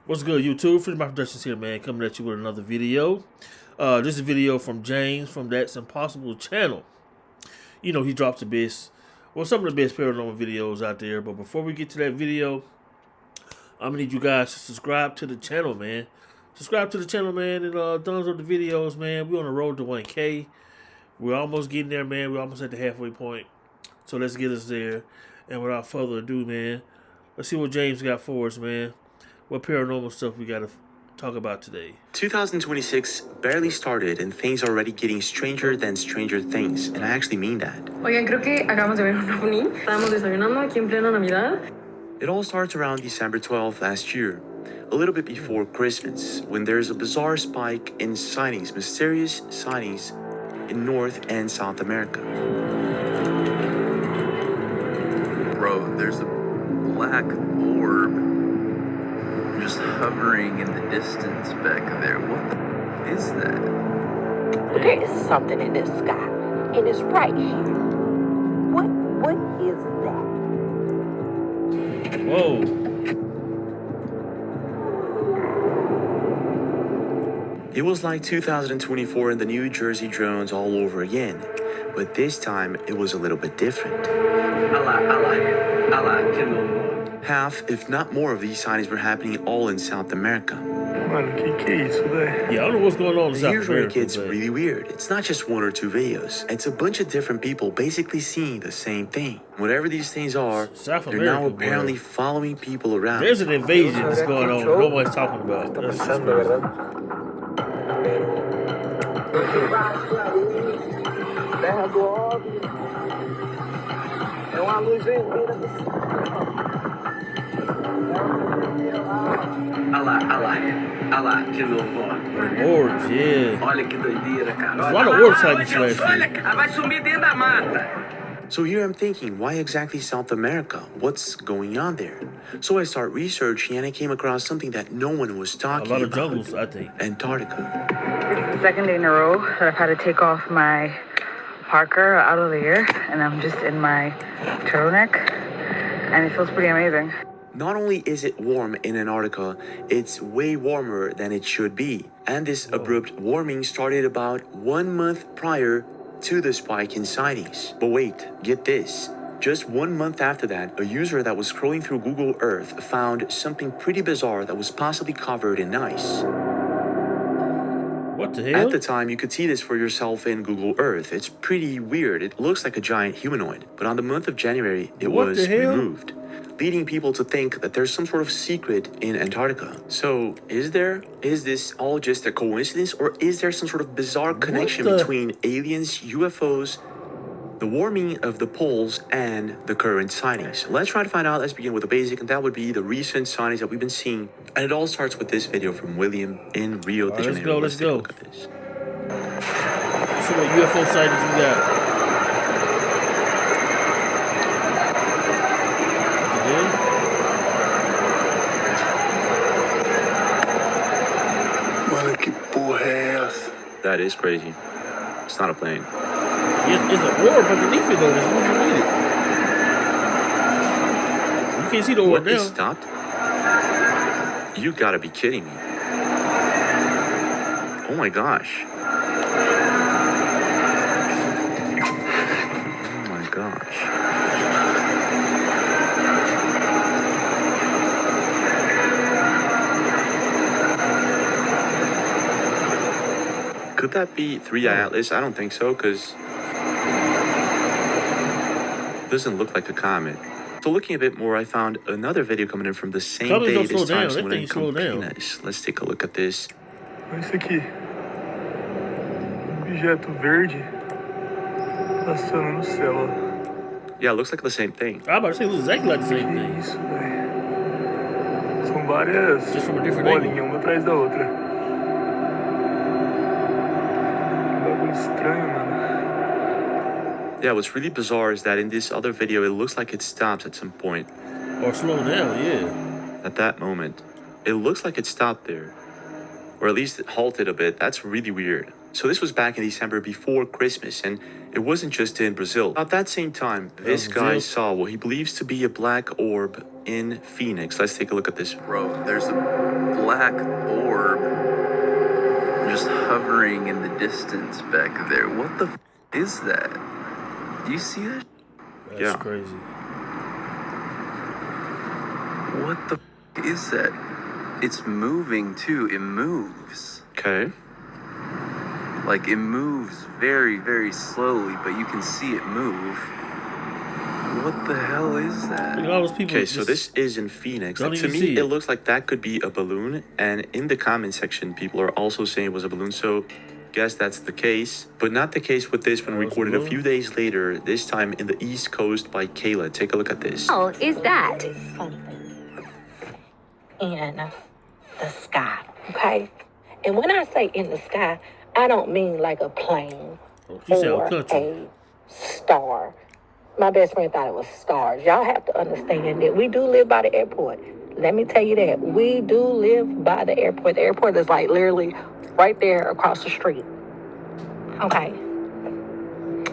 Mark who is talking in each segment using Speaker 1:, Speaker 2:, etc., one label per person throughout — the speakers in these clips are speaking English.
Speaker 1: What's good, YouTube? Freedom of Productions here, man. Coming at you with another video. This is a video from James from That's Impossible channel. You know, he drops the best, well, some of the best paranormal videos out there. But before we get to that video, I'm gonna need you guys to subscribe to the channel, man. Subscribe to the channel, man, and thumbs up the videos, man. We're on the road to 1K. We're almost getting there, man. We're almost at the halfway point. So let's get us there. And without further ado, man, let's see what James got for us, man. What paranormal stuff we got to talk about today.
Speaker 2: 2026 barely started and things are already getting stranger than stranger things. And I actually mean that.
Speaker 3: Oigan, creo que acabamos de ver un ovni. Estábamos desayunando aquí en plena Navidad.
Speaker 2: It all starts around December 12th last year, a little bit before Christmas, when there's a bizarre spike in sightings, mysterious sightings in North and South America.
Speaker 4: Bro, there's a black orb just hovering in the distance back there. What the is that?
Speaker 5: There is something in the sky, and it's right here. What is that?
Speaker 1: Whoa.
Speaker 2: It was like 2024 and the New Jersey drones all over again, but this time it was a little bit different. Half, if not more, of these sightings were happening all in South America.
Speaker 1: Yeah, I don't know what's going on in South
Speaker 2: Here's where it
Speaker 1: America.
Speaker 2: gets really weird. It's not just one or two videos. It's a bunch of different people basically seeing the same thing. Whatever these things are,
Speaker 1: South
Speaker 2: they're now
Speaker 1: America,
Speaker 2: apparently
Speaker 1: bro.
Speaker 2: following people around.
Speaker 1: There's an invasion that's going on. Nobody's talking about. That's just crazy.
Speaker 6: De novo, ó.
Speaker 1: Orbs, yeah.
Speaker 6: Olha que doideira, cara.
Speaker 1: There's a lot of orb sightings
Speaker 6: Olha,
Speaker 1: last year.
Speaker 6: olha, vai sumir dentro da mata.
Speaker 2: So here I'm thinking, why exactly South America? What's going on there? So I start researching and I came across something that no one was
Speaker 1: A
Speaker 2: talking
Speaker 1: lot of
Speaker 2: about.
Speaker 1: jungles, I think.
Speaker 2: Antarctica.
Speaker 3: This is the second day in a row that I've had to take off my parka out of the air, and I'm just in my turtleneck, and it feels pretty amazing.
Speaker 2: Not only is it warm in Antarctica, it's way warmer than it should be. And this abrupt warming started about 1 month prior to the spike in sightings. But wait, get this. Just 1 month after that, a user that was scrolling through Google Earth found something pretty bizarre that was possibly covered in ice.
Speaker 1: What the hell?
Speaker 2: At the time, you could see this for yourself in Google Earth. It's pretty weird. It looks like a giant humanoid. But on the month of January, it
Speaker 1: What
Speaker 2: was
Speaker 1: the hell?
Speaker 2: removed, leading people to think that there's some sort of secret in Antarctica. So, is this all just a coincidence, or is there some sort of bizarre connection
Speaker 1: the-
Speaker 2: between aliens, UFOs, the warming of the poles, and the current sightings? Let's try to find out. Let's begin with the basic, and that would be the recent sightings that we've been seeing. And it all starts with this video from William in Rio de
Speaker 1: Let's
Speaker 2: Janeiro.
Speaker 1: go, let's
Speaker 2: take a
Speaker 1: go.
Speaker 2: look at this.
Speaker 1: Let's see what UFO sightings we got. What the hell?
Speaker 7: Mano, que porra é essa?
Speaker 2: That is crazy. It's not a plane.
Speaker 1: It's an orb underneath it, though. That's what you need it. You can't see the orb
Speaker 2: What, it
Speaker 1: now.
Speaker 2: stopped? You gotta be kidding me. Oh my gosh. Oh my gosh. Could that be 3i Atlas? I don't think so, because it doesn't look like a comet. So looking a bit more, I found another video coming in from the same
Speaker 1: Comets
Speaker 2: day
Speaker 1: don't
Speaker 2: this
Speaker 1: slow
Speaker 2: time,
Speaker 1: down.
Speaker 2: so
Speaker 1: That
Speaker 2: when
Speaker 1: thing
Speaker 2: in
Speaker 1: slow down.
Speaker 2: Campinas. Let's take a look at this.
Speaker 7: Olha isso aqui. Objeto verde passando no céu. Ó.
Speaker 2: Yeah, it looks like the same thing.
Speaker 1: I'm about to say it looks exactly like the
Speaker 7: Que
Speaker 1: same thing.
Speaker 7: isso, velho. São várias
Speaker 1: Just from a different
Speaker 7: bolinhas, uma atrás da outra. Que bagulho estranho, mano.
Speaker 2: Yeah, what's really bizarre is that in this other video, it looks like it stops at some point.
Speaker 1: Or slow down, yeah.
Speaker 2: At that moment, it looks like it stopped there. Or at least it halted a bit. That's really weird. So this was back in December before Christmas, and it wasn't just in Brazil. At that same time, this guy saw what he believes to be a black orb in Phoenix. Let's take a look at this.
Speaker 4: Bro, there's a black orb just hovering in the distance back there. What the is that? Do you see that?
Speaker 1: That's
Speaker 2: Yeah.
Speaker 1: crazy.
Speaker 4: What the is that? It's moving too. It moves.
Speaker 2: Okay.
Speaker 4: Like it moves very, very slowly, but you can see it move. What the hell is that?
Speaker 1: Look at all those people.
Speaker 2: Okay, so
Speaker 1: just-
Speaker 2: this is in Phoenix.
Speaker 1: Don't
Speaker 2: To
Speaker 1: even
Speaker 2: me,
Speaker 1: see
Speaker 2: it
Speaker 1: it.
Speaker 2: looks like that could be a balloon. And in the comment section, people are also saying it was a balloon. So, guess that's the case. But not the case with this one
Speaker 1: Oh, it's a
Speaker 2: recorded a
Speaker 1: balloon?
Speaker 2: few days later, this time in the East Coast by Kayla. Take a look at this.
Speaker 5: Oh, is that something in the sky? Okay. And when I say in the sky, I don't mean like a plane
Speaker 1: Oh, she said
Speaker 5: or
Speaker 1: our country.
Speaker 5: a star. My best friend thought it was stars. Y'all have to understand that we do live by the airport. Let me tell you that. We do live by the airport. The airport is like literally right there across the street.
Speaker 1: Let's
Speaker 5: Okay.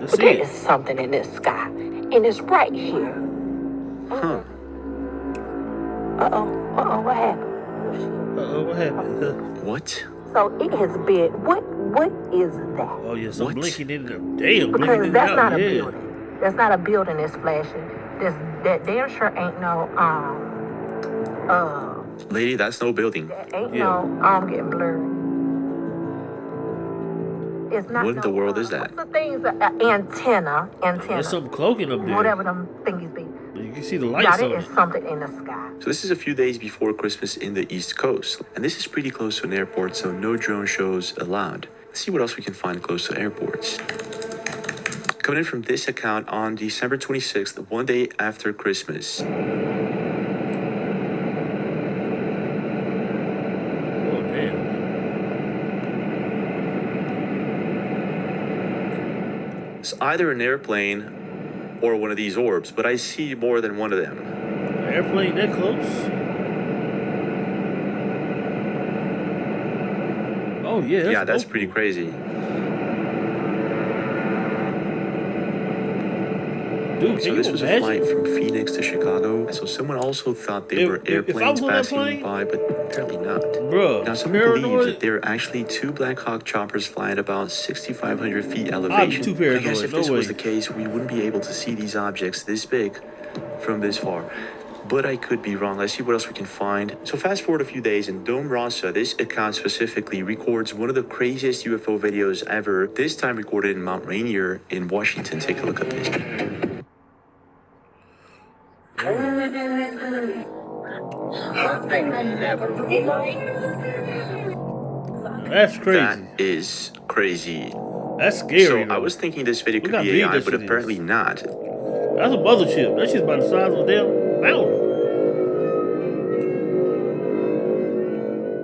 Speaker 5: But
Speaker 1: see
Speaker 5: there
Speaker 1: it.
Speaker 5: is something in this sky. And it's right here.
Speaker 2: Huh.
Speaker 5: Uh-oh, what happened?
Speaker 1: Uh-oh, what happened?
Speaker 2: What?
Speaker 5: So it has been, what is that?
Speaker 1: Oh, yeah, some
Speaker 2: What?
Speaker 1: blinking in there. Damn, blinking
Speaker 5: Because
Speaker 1: in and
Speaker 5: that's
Speaker 1: out.
Speaker 5: not a
Speaker 1: Yeah.
Speaker 5: building. That's not a building that's flashing. That damn sure ain't no,
Speaker 2: Lady, that's no building.
Speaker 5: that ain't
Speaker 1: Yeah.
Speaker 5: no arm getting blurred. It's not
Speaker 2: What in the world is that?
Speaker 5: What's the things, antenna,
Speaker 1: There's some cloaking up there.
Speaker 5: whatever them thingies be.
Speaker 1: You can see the
Speaker 5: Yeah,
Speaker 1: lights
Speaker 5: there
Speaker 1: on
Speaker 5: is
Speaker 1: it.
Speaker 5: something in the sky.
Speaker 2: So this is a few days before Christmas in the East Coast. And this is pretty close to an airport, so no drone shows allowed. Let's see what else we can find close to airports. Coming in from this account on December 26th, one day after Christmas.
Speaker 1: Oh, damn.
Speaker 2: It's either an airplane or one of these orbs, but I see more than one of them.
Speaker 1: Airplane that close? Oh, yeah.
Speaker 2: Yeah, that's
Speaker 1: dope.
Speaker 2: pretty crazy.
Speaker 1: Dude,
Speaker 2: So
Speaker 1: can
Speaker 2: this
Speaker 1: you
Speaker 2: was a
Speaker 1: imagine?
Speaker 2: flight from Phoenix to Chicago. So someone also thought they were
Speaker 1: If I
Speaker 2: airplanes
Speaker 1: was on that
Speaker 2: passing
Speaker 1: plane-
Speaker 2: by, but apparently not.
Speaker 1: Bruh,
Speaker 2: Now, some believes
Speaker 1: paranoid.
Speaker 2: that there are actually two Black Hawk choppers flying at about 6,500 feet
Speaker 1: I'd be
Speaker 2: elevation.
Speaker 1: too
Speaker 2: I
Speaker 1: paranoid.
Speaker 2: guess if
Speaker 1: No
Speaker 2: this was
Speaker 1: way.
Speaker 2: the case, we wouldn't be able to see these objects this big from this far. But I could be wrong. Let's see what else we can find. So fast forward a few days, and Dome Rasa, this account specifically, records one of the craziest UFO videos ever, this time recorded in Mount Rainier in Washington. Take a look at this.
Speaker 1: That's crazy.
Speaker 2: That is crazy.
Speaker 1: That's scary.
Speaker 2: So I
Speaker 1: though.
Speaker 2: was thinking this video
Speaker 1: Look
Speaker 2: could
Speaker 1: how
Speaker 2: be
Speaker 1: big
Speaker 2: AI,
Speaker 1: that
Speaker 2: but
Speaker 1: shit
Speaker 2: apparently
Speaker 1: is.
Speaker 2: not.
Speaker 1: That's a mothership. That shit's about the size of a damn mountain.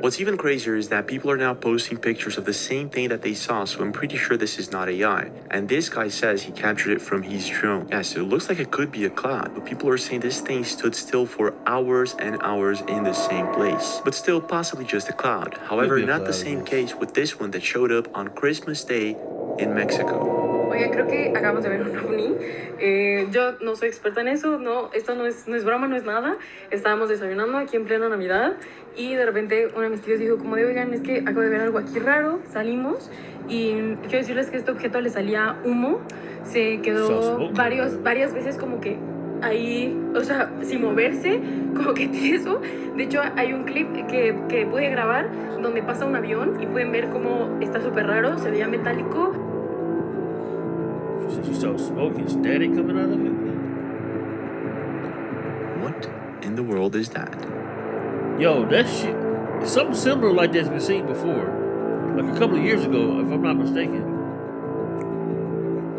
Speaker 2: What's even crazier is that people are now posting pictures of the same thing that they saw, so I'm pretty sure this is not AI. And this guy says he captured it from his drone. Yeah, so it looks like it could be a cloud, but people are saying this thing stood still for hours and hours in the same place. But still possibly just a cloud. However,
Speaker 1: be a
Speaker 2: not the
Speaker 1: cloud,
Speaker 2: same
Speaker 1: yes.
Speaker 2: case with this one that showed up on Christmas Day in Mexico.
Speaker 8: Oye, creo que acabamos de ver un ovni. Yo no soy experta en eso, no, esto no es broma, no es nada. Estábamos desayunando aquí en plena Navidad y de repente uno de mis tíos dijo como de, oigan, es que acabo de ver algo aquí raro, salimos y quiero decirles que este objeto le salía humo, se quedó varias veces como que ahí, o sea, sin moverse, como que tieso. De hecho, hay un clip que pude grabar donde pasa un avión y pueden ver cómo está súper raro, se veía metálico.
Speaker 1: You saw smoke and static coming out of it?
Speaker 2: What in the world is that?
Speaker 1: Yo, that shit. Something similar like that's been seen before. Like a couple of years ago, if I'm not mistaken.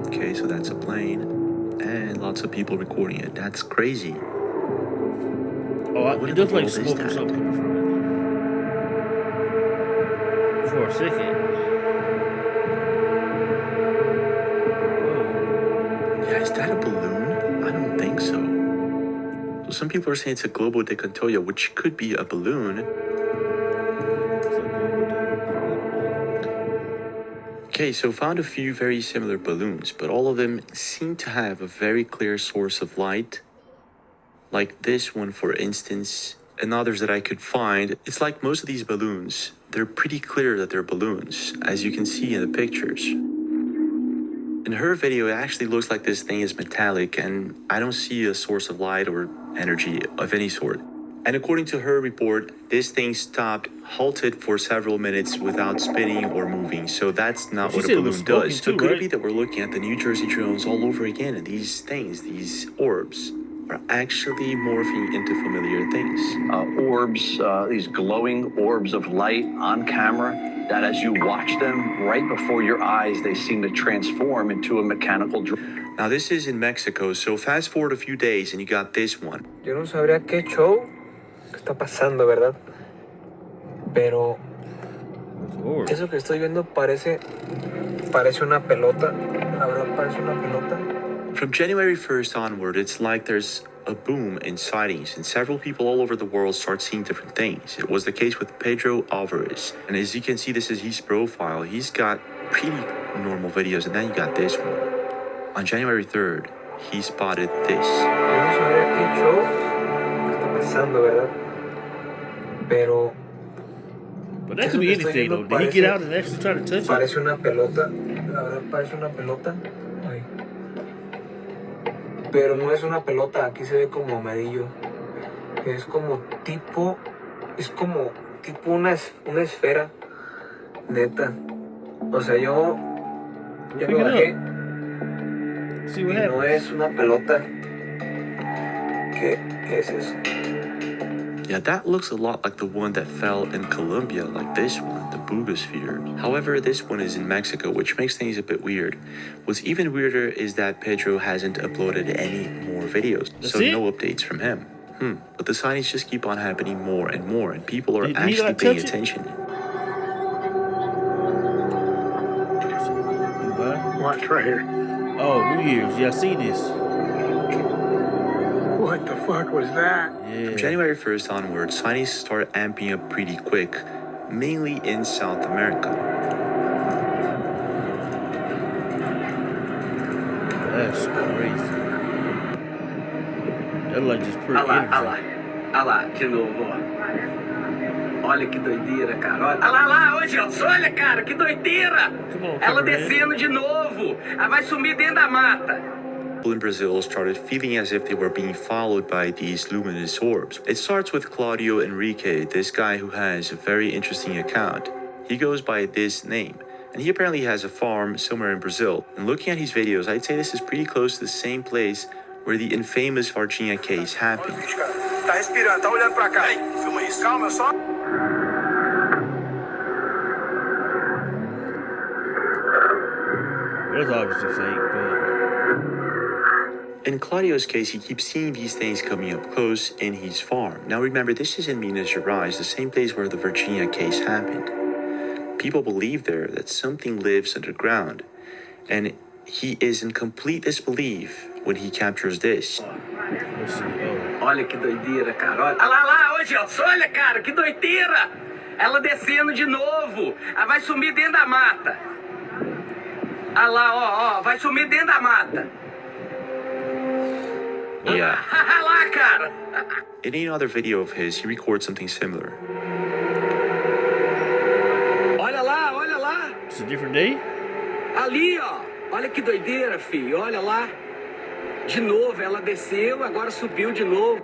Speaker 2: Okay, so that's a plane, and lots of people recording it. That's crazy.
Speaker 1: Oh,
Speaker 2: What
Speaker 1: it
Speaker 2: in
Speaker 1: looks
Speaker 2: the
Speaker 1: like
Speaker 2: world is
Speaker 1: smoke or
Speaker 2: that?
Speaker 1: something coming from it. For a second.
Speaker 2: Yeah, is that a balloon? I don't think so. So some people are saying it's a globo de Cantoya, which could be a balloon. Okay, so found a few very similar balloons, but all of them seem to have a very clear source of light Like this one, for instance, and others that I could find. It's like most of these balloons, they're pretty clear that they're balloons, as you can see in the pictures. In her video, it actually looks like this thing is metallic, and I don't see a source of light or energy of any sort. And according to her report, this thing stopped, halted for several minutes without spinning or moving. So that's not what a balloon does. So could it be that we're looking at the New Jersey drones all over again, and these things, these orbs, are actually morphing into familiar things?
Speaker 9: Orbs, these glowing orbs of light on camera, that as you watch them right before your eyes, they seem to transform into a mechanical drone.
Speaker 2: Now this is in Mexico, so fast forward a few days and you got this one.
Speaker 7: Yo no sabría qué show está pasando, ¿verdad? Pero eso que estoy viendo parece una pelota. La verdad parece una pelota.
Speaker 2: From January 1st onward, it's like there's a boom in sightings, and several people all over the world start seeing different things. It was the case with Pedro Alvarez, and as you can see, this is his profile. He's got pretty normal videos, and then you got this one. On January 3rd, he spotted this.
Speaker 7: Yo no sabría qué show está pasando, ¿verdad? Pero
Speaker 1: that could be anything, though. Did he get out and actually try to touch it?
Speaker 7: Parece una pelota. La verdad parece una pelota. Ay. Pero no es una pelota, aquí se ve como amarillo. Es como tipo una esfera, neta. O sea, yo lo bajé y no es una pelota. ¿Qué es eso?
Speaker 2: Yeah, that looks a lot like the one that fell in Colombia, like this one, the Boogosphere. However, this one is in Mexico, which makes things a bit weird. What's even weirder is that Pedro hasn't uploaded any more videos, so no updates from him. But the sightings just keep on happening more and more, and people are actually paying attention.
Speaker 7: Watch right here.
Speaker 1: Oh, New Year's. Yeah, I see this.
Speaker 7: What the fuck was that?
Speaker 1: Yeah.
Speaker 2: From January 1st onward, sightings start amping up pretty quick, mainly in South America.
Speaker 1: That's crazy. That like just pure energy.
Speaker 6: Olha lá, de novo, ó. Olha que doideira, cara. Olha lá, ô Gelson, olha, cara, que doideira! Ela descendo de novo. Ela vai sumir dentro da mata.
Speaker 2: People in Brazil started feeling as if they were being followed by these luminous orbs. It starts with Claudio Enrique, this guy who has a very interesting account. He goes by this name, and he apparently has a farm somewhere in Brazil. And looking at his videos, I'd say this is pretty close to the same place where the infamous Varginha case happened.
Speaker 10: Tá respirando, tá olhando pra cá. Ei, filma isso. Calma, eu só...
Speaker 1: That's obviously fake, but...
Speaker 2: In Claudio's case, he keeps seeing these things coming up close in his farm. Now remember, this is in Minas Gerais, the same place where the Varginha case happened. People believe there that something lives underground, and he is in complete disbelief when he captures this.
Speaker 6: Olha que doideira, cara. Olha lá, ô Gelson, olha, cara, que doideira! Ela descendo de novo. Ela vai sumir dentro da mata. Olha lá, ó, vai sumir dentro da mata.
Speaker 2: Yeah.
Speaker 6: Olha lá, cara.
Speaker 2: In another video of his, he records something similar.
Speaker 6: Olha lá, olha lá.
Speaker 1: It's a different day?
Speaker 6: Ali, ó. Olha que doideira, filho. Olha lá. De novo, ela desceu, agora subiu de novo.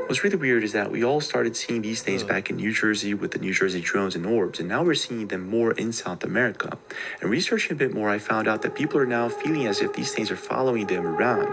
Speaker 2: What's really weird is that we all started seeing these things back in New Jersey with the New Jersey drones and orbs, and now we're seeing them more in South America. And researching a bit more, I found out that people are now feeling as if these things are following them around.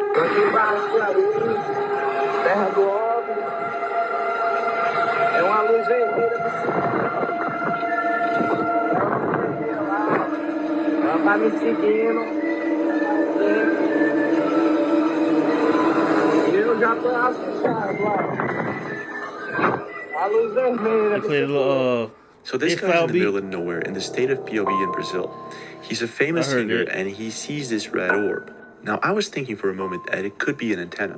Speaker 2: So this guy's in the middle of nowhere in the state of Piauí in Brazil. He's a famous singer and he sees this red orb. Now I was thinking for a moment that it could be an antenna,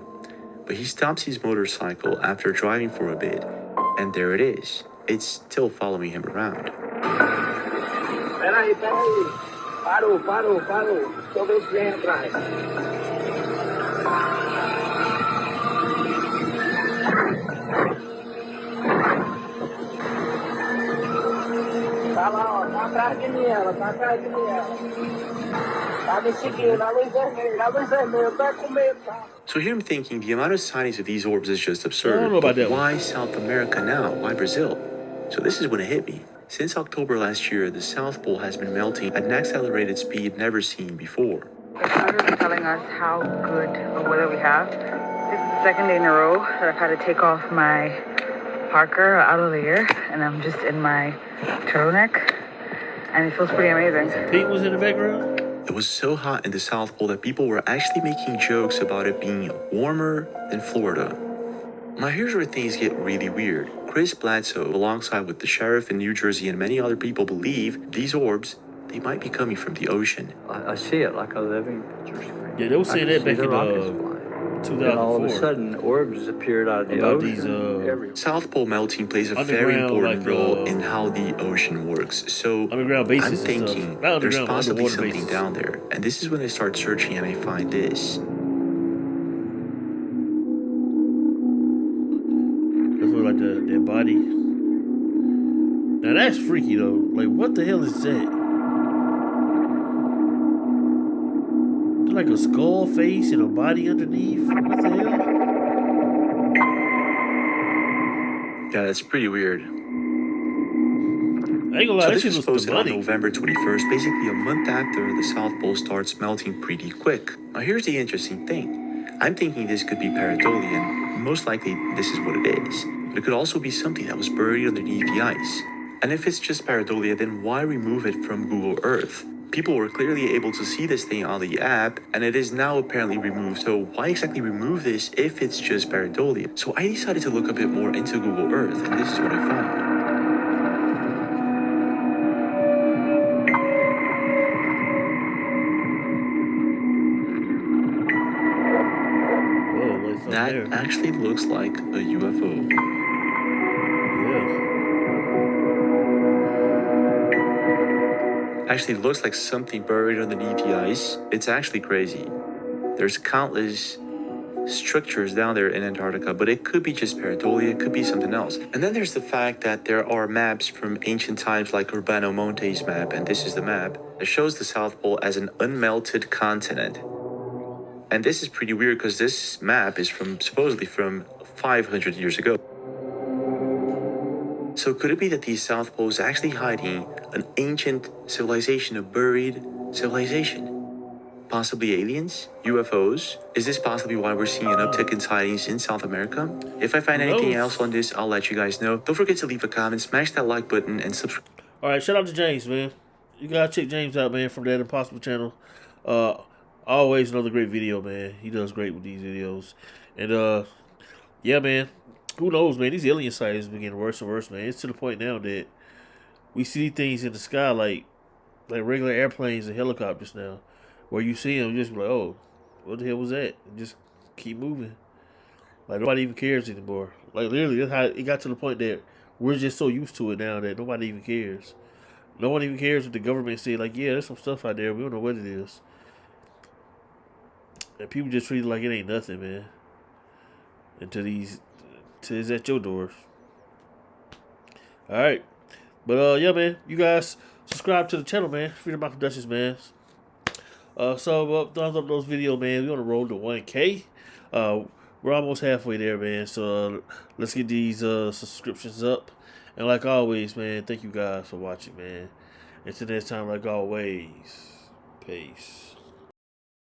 Speaker 2: but he stops his motorcycle after driving for a bit, and there it is. It's still following him around.
Speaker 6: Peraí. Parou. Deixa eu ver se vem atrás.
Speaker 2: So here I'm thinking the amount of sightings of these orbs is just
Speaker 1: I
Speaker 2: absurd.
Speaker 1: don't know about that one.
Speaker 2: Why South America now? Why Brazil? So this is when it hit me. Since October last year, the South Pole has been melting at an accelerated speed never seen before.
Speaker 3: The cloud is telling us how good of weather we have. This is the second day in a row that I've had to take off my parker out of the air, and I'm just in my turtleneck, and it feels pretty amazing.
Speaker 1: Pete was in the background.
Speaker 2: It was so hot in the South Pole that people were actually making jokes about it being warmer than Florida. Now here's where things get really weird. Chris Bledsoe, alongside with the sheriff in New Jersey and many other people, believe these orbs, they might be coming from the ocean.
Speaker 11: I see it like a living picture screen.
Speaker 1: Yeah, they were saying that back in 2004.
Speaker 11: And all of a sudden, orbs appeared out of the
Speaker 1: about
Speaker 11: ocean.
Speaker 1: these
Speaker 11: everywhere.
Speaker 2: South Pole melting plays a very
Speaker 1: Underground,
Speaker 2: important
Speaker 1: like,
Speaker 2: role in how the ocean works. So
Speaker 1: underground
Speaker 2: I'm
Speaker 1: bases and stuff.
Speaker 2: thinking
Speaker 1: Not
Speaker 2: there's
Speaker 1: underground,
Speaker 2: possibly
Speaker 1: underwater
Speaker 2: something
Speaker 1: bases.
Speaker 2: down there. And this is when I start searching and I find this.
Speaker 1: That's what, like their body. Now that's freaky though. Like, what the hell is that? Like a skull face and a body underneath. What the hell?
Speaker 2: Yeah, that's pretty weird.
Speaker 1: I ain't gonna lie,
Speaker 2: So
Speaker 1: that
Speaker 2: this
Speaker 1: shit
Speaker 2: was
Speaker 1: was
Speaker 2: posted on
Speaker 1: demonic.
Speaker 2: November 21st, basically a month after the South Pole starts melting pretty quick. Now here's the interesting thing. I'm thinking this could be pareidolia. Most likely this is what it is. But it could also be something that was buried underneath the ice. And if it's just pareidolia, then why remove it from Google Earth? People were clearly able to see this thing on the app, and it is now apparently removed. So why exactly remove this if it's just pareidolia? So I decided to look a bit more into Google Earth, and this is what I found.
Speaker 1: Whoa, like something
Speaker 2: That
Speaker 1: there.
Speaker 2: actually looks like a UFO.
Speaker 1: Yeah.
Speaker 2: Actually, it looks like something buried underneath the ice. It's actually crazy. There's countless structures down there in Antarctica, but it could be just pareidolia, it could be something else. And then there's the fact that there are maps from ancient times like Urbano Monte's map, and this is the map, that shows the South Pole as an unmelted continent. And this is pretty weird because this map is supposedly from 500 years ago. So could it be that the South Pole is actually hiding an ancient civilization, a buried civilization? Possibly aliens? UFOs? Is this possibly why we're seeing an uptick in sightings in South America? If I find anything else on this, I'll let you guys know. Don't forget to leave a comment, smash that like button, and subscribe.
Speaker 1: Alright, shout out to James, man. You gotta check James out, man, from that Impossible channel. Always another great video, man. He does great with these videos. And yeah, man. Who knows, man? These alien sightings are getting worse and worse, man. It's to the point now that we see things in the sky like regular airplanes and helicopters now, where you see them just be like, oh, what the hell was that? And just keep moving. Like, nobody even cares anymore. Like, literally, that's how it got to the point that we're just so used to it now that nobody even cares. No one even cares if the government say, like, yeah, there's some stuff out there. We don't know what it is. And people just treat it like it ain't nothing, man. Until it's at your doors. Alright. But, yeah, man. You guys subscribe to the channel, man. Freedom by Productions, man. Thumbs up those videos, man. We're on the road to 1K. We're almost halfway there, man. So, let's get these subscriptions up. And like always, man, thank you guys for watching, man. Until next time, like always, peace.